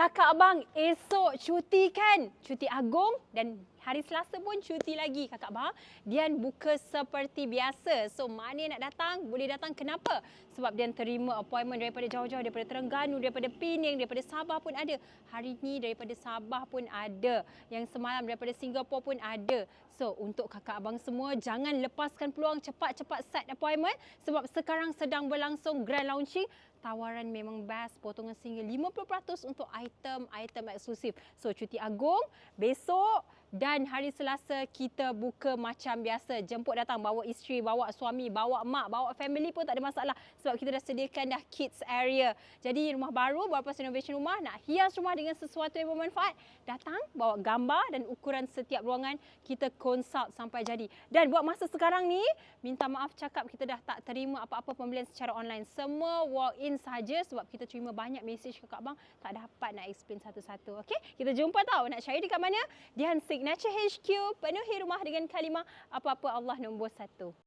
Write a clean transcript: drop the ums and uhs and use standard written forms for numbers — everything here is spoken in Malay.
Kakak abang esok cuti kan? Cuti agung dan hari Selasa pun cuti lagi kakak abang. Dian buka seperti biasa. So mana nak datang? Boleh datang. Kenapa? Sebab Dian terima appointment daripada jauh-jauh, daripada Terengganu, daripada Pening, daripada Sabah pun ada. Hari ni daripada Sabah pun ada. Yang semalam daripada Singapura pun ada. So untuk kakak abang semua, jangan lepaskan peluang, cepat-cepat set appointment. Sebab sekarang sedang berlangsung grand launching. Tawaran memang best, potongan sehingga 50% untuk item eksklusif. So cuti agung besok dan hari Selasa kita buka macam biasa. Jemput datang, bawa isteri, bawa suami, bawa mak, bawa family pun tak ada masalah. Sebab kita dah sediakan dah kids area. Jadi rumah baru, baru lepas renovation rumah, nak hias rumah dengan sesuatu yang bermanfaat, datang, bawa gambar dan ukuran setiap ruangan, kita consult sampai jadi. Dan buat masa sekarang ni, minta maaf cakap kita dah tak terima apa-apa pembelian secara online. Semua walk-in sahaja sebab kita terima banyak mesej kakak abang, tak dapat nak explain satu-satu. Okey, kita jumpa tahu nak cari dekat mana? Dian Signature HQ, penuhi rumah dengan kalimah apa-apa Allah nombor 1.